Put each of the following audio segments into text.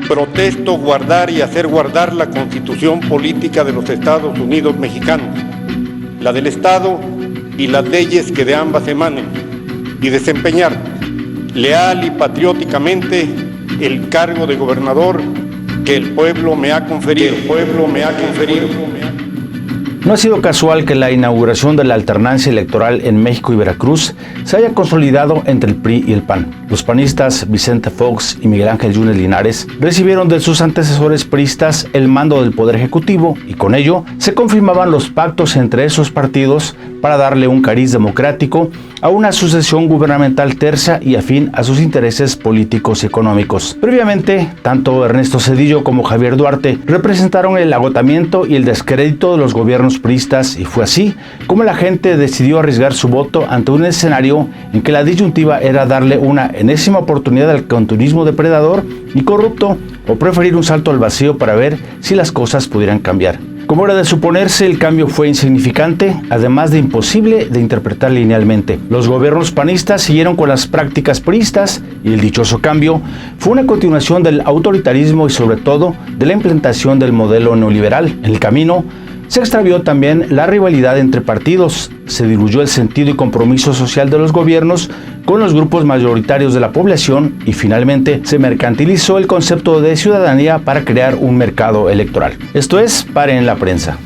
Protesto guardar y hacer guardar la Constitución política de los Estados Unidos mexicanos, la del Estado y las leyes que de ambas emanen, y desempeñar leal y patrióticamente el cargo de gobernador que el pueblo me ha conferido. No ha sido casual que la inauguración de la alternancia electoral en México y Veracruz se haya consolidado entre el PRI y el PAN. Los panistas Vicente Fox y Miguel Ángel Yunes Linares recibieron de sus antecesores priistas el mando del Poder Ejecutivo y con ello se confirmaban los pactos entre esos partidos para darle un cariz democrático a una sucesión gubernamental tersa y afín a sus intereses políticos y económicos. Previamente, tanto Ernesto Zedillo como Javier Duarte representaron el agotamiento y el descrédito de los gobiernos priistas y fue así como la gente decidió arriesgar su voto ante un escenario en que la disyuntiva era darle una enésima oportunidad al continuismo depredador y corrupto o preferir un salto al vacío para ver si las cosas pudieran cambiar. Como era de suponerse, el cambio fue insignificante, además de imposible de interpretar linealmente. Los gobiernos panistas siguieron con las prácticas priistas y el dichoso cambio fue una continuación del autoritarismo y sobre todo de la implantación del modelo neoliberal. En el camino se extravió también la rivalidad entre partidos, se diluyó el sentido y compromiso social de los gobiernos con los grupos mayoritarios de la población y finalmente se mercantilizó el concepto de ciudadanía para crear un mercado electoral. Esto es Paren la Prensa.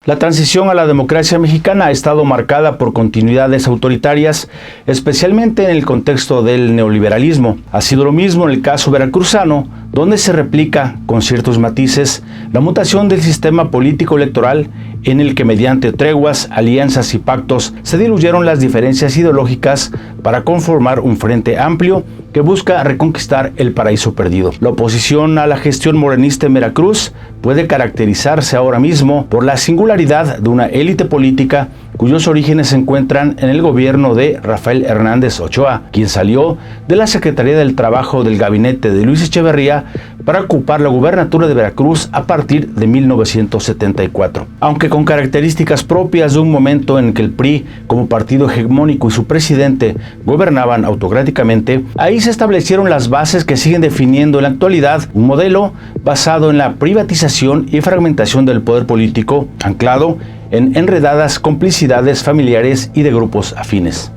La transición a la democracia mexicana ha estado marcada por continuidades autoritarias, especialmente en el contexto del neoliberalismo. Ha sido lo mismo en el caso veracruzano, donde se replica, con ciertos matices, la mutación del sistema político electoral en el que mediante treguas, alianzas y pactos se diluyeron las diferencias ideológicas para conformar un frente amplio que busca reconquistar el paraíso perdido. La oposición a la gestión morenista en Veracruz puede caracterizarse ahora mismo por la singularidad de una élite política cuyos orígenes se encuentran en el gobierno de Rafael Hernández Ochoa, quien salió de la Secretaría del Trabajo del gabinete de Luis Echeverría para ocupar la gubernatura de Veracruz a partir de 1974. Aunque con características propias de un momento en que el PRI, como partido hegemónico y su presidente, gobernaban autocráticamente, ahí se establecieron las bases que siguen definiendo en la actualidad un modelo basado en la privatización y fragmentación del poder político, anclado en enredadas complicidades familiares y de grupos afines.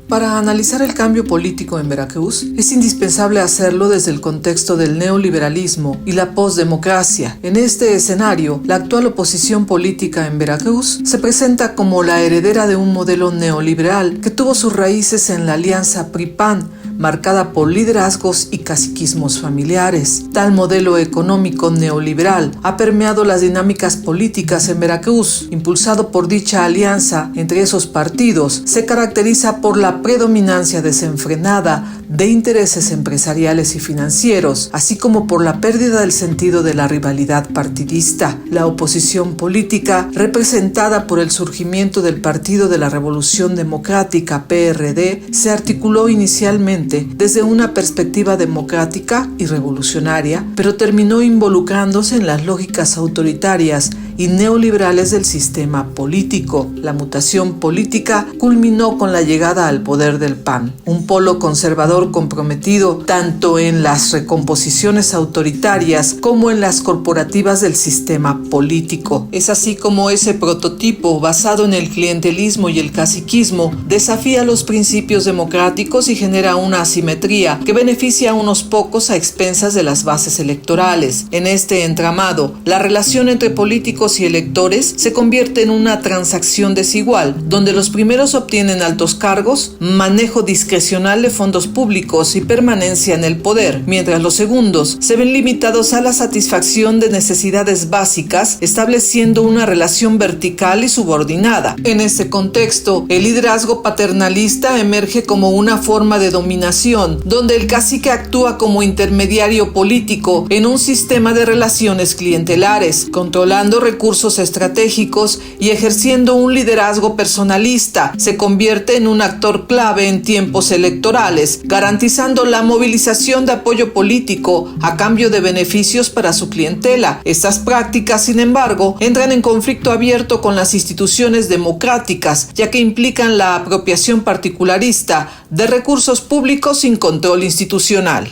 Para analizar el cambio político en Veracruz, es indispensable hacerlo desde el contexto del neoliberalismo y la postdemocracia. En este escenario, la actual oposición política en Veracruz se presenta como la heredera de un modelo neoliberal que tuvo sus raíces en la alianza PRI-PAN, marcada por liderazgos y caciquismos familiares. Tal modelo económico neoliberal ha permeado las dinámicas políticas en Veracruz. Impulsado por dicha alianza entre esos partidos, se caracteriza por la predominancia desenfrenada de intereses empresariales y financieros, así como por la pérdida del sentido de la rivalidad partidista. La oposición política, representada por el surgimiento del Partido de la Revolución Democrática, PRD, se articuló inicialmente desde una perspectiva democrática y revolucionaria, pero terminó involucrándose en las lógicas autoritarias y neoliberales del sistema político. La mutación política culminó con la llegada al poder del PAN, un polo conservador comprometido tanto en las recomposiciones autoritarias como en las corporativas del sistema político. Es así como ese prototipo, basado en el clientelismo y el caciquismo, desafía los principios democráticos y genera una asimetría que beneficia a unos pocos a expensas de las bases electorales. En este entramado, la relación entre políticos y electores se convierte en una transacción desigual, donde los primeros obtienen altos cargos, manejo discrecional de fondos públicos y permanencia en el poder, mientras los segundos se ven limitados a la satisfacción de necesidades básicas, estableciendo una relación vertical y subordinada. En este contexto, el liderazgo paternalista emerge como una forma de dominación, donde el cacique actúa como intermediario político en un sistema de relaciones clientelares, controlando recursos recursos estratégicos y ejerciendo un liderazgo personalista, se convierte en un actor clave en tiempos electorales, garantizando la movilización de apoyo político a cambio de beneficios para su clientela. Estas prácticas, sin embargo, entran en conflicto abierto con las instituciones democráticas, ya que implican la apropiación particularista de recursos públicos sin control institucional.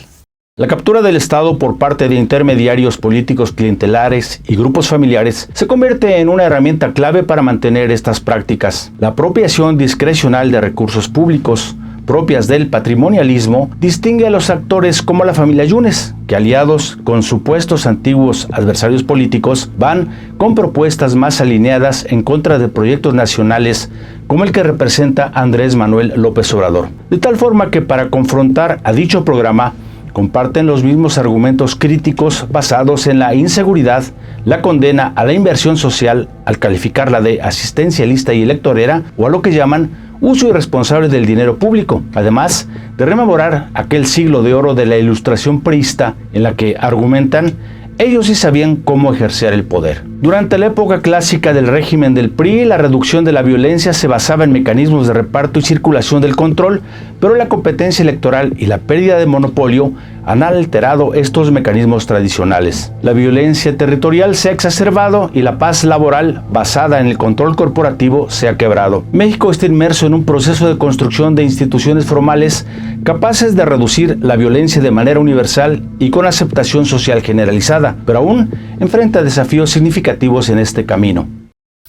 La captura del Estado por parte de intermediarios políticos clientelares y grupos familiares se convierte en una herramienta clave para mantener estas prácticas. La apropiación discrecional de recursos públicos propias del patrimonialismo distingue a los actores como la familia Yunes, que aliados con supuestos antiguos adversarios políticos van con propuestas más alineadas en contra de proyectos nacionales como el que representa Andrés Manuel López Obrador. De tal forma que para confrontar a dicho programa comparten los mismos argumentos críticos basados en la inseguridad, la condena a la inversión social al calificarla de asistencialista y electorera o a lo que llaman uso irresponsable del dinero público, además de rememorar aquel siglo de oro de la ilustración priista en la que argumentan ellos sí sabían cómo ejercer el poder. Durante la época clásica del régimen del PRI, la reducción de la violencia se basaba en mecanismos de reparto y circulación del control, pero la competencia electoral y la pérdida de monopolio han alterado estos mecanismos tradicionales. La violencia territorial se ha exacerbado y la paz laboral basada en el control corporativo se ha quebrado. México está inmerso en un proceso de construcción de instituciones formales capaces de reducir la violencia de manera universal y con aceptación social generalizada, pero aún enfrenta desafíos significativos en este camino.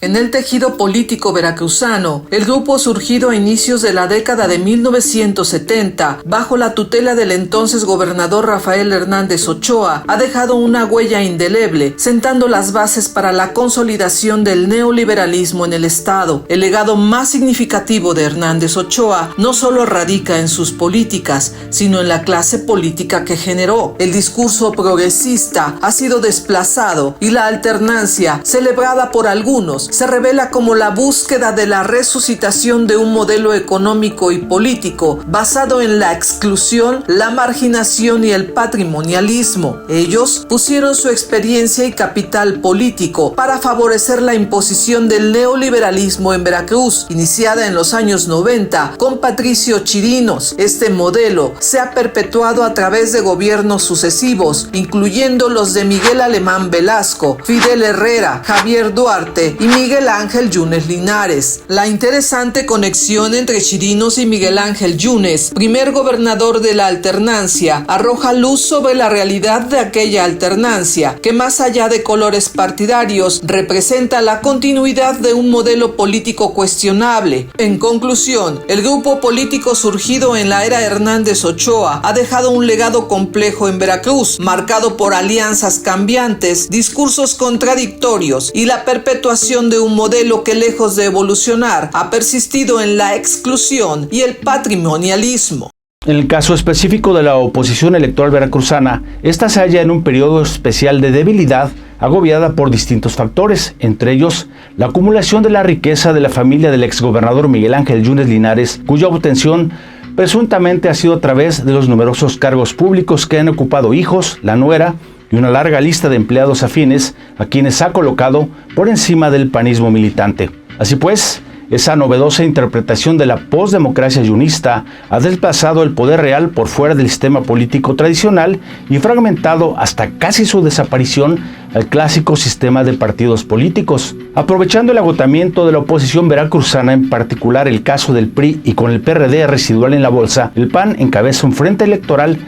En el tejido político veracruzano, el grupo surgido a inicios de la década de 1970, bajo la tutela del entonces gobernador Rafael Hernández Ochoa, ha dejado una huella indeleble, sentando las bases para la consolidación del neoliberalismo en el Estado. El legado más significativo de Hernández Ochoa no solo radica en sus políticas, sino en la clase política que generó. El discurso progresista ha sido desplazado y la alternancia, celebrada por algunos, se revela como la búsqueda de la resucitación de un modelo económico y político basado en la exclusión, la marginación y el patrimonialismo. Ellos pusieron su experiencia y capital político para favorecer la imposición del neoliberalismo en Veracruz, iniciada en los años 90 con Patricio Chirinos. Este modelo se ha perpetuado a través de gobiernos sucesivos, incluyendo los de Miguel Alemán Velasco, Fidel Herrera, Javier Duarte y Miguel Ángel Yunes Linares. La interesante conexión entre Chirinos y Miguel Ángel Yunes, primer gobernador de la alternancia, arroja luz sobre la realidad de aquella alternancia, que más allá de colores partidarios, representa la continuidad de un modelo político cuestionable. En conclusión, el grupo político surgido en la era Hernández Ochoa ha dejado un legado complejo en Veracruz, marcado por alianzas cambiantes, discursos contradictorios y la perpetuación de un modelo que, lejos de evolucionar, ha persistido en la exclusión y el patrimonialismo. En el caso específico de la oposición electoral veracruzana, esta se halla en un periodo especial de debilidad, agobiada por distintos factores, entre ellos la acumulación de la riqueza de la familia del exgobernador Miguel Ángel Yunes Linares, cuya obtención presuntamente ha sido a través de los numerosos cargos públicos que han ocupado hijos, la nuera y una larga lista de empleados afines a quienes ha colocado por encima del panismo militante. Así pues, esa novedosa interpretación de la postdemocracia yunista ha desplazado el poder real por fuera del sistema político tradicional y fragmentado hasta casi su desaparición al clásico sistema de partidos políticos. Aprovechando el agotamiento de la oposición veracruzana, en particular el caso del PRI y con el PRD residual en la bolsa, el PAN encabeza un frente electoral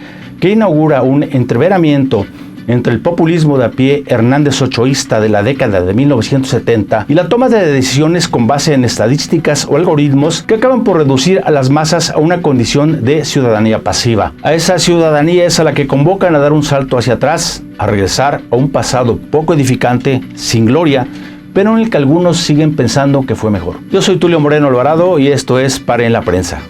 que inaugura un entreveramiento entre el populismo de a pie Hernández Ochoísta de la década de 1970 y la toma de decisiones con base en estadísticas o algoritmos que acaban por reducir a las masas a una condición de ciudadanía pasiva. A esa ciudadanía es a la que convocan a dar un salto hacia atrás, a regresar a un pasado poco edificante, sin gloria, pero en el que algunos siguen pensando que fue mejor. Yo soy Tulio Moreno Alvarado y esto es Pare en la Prensa.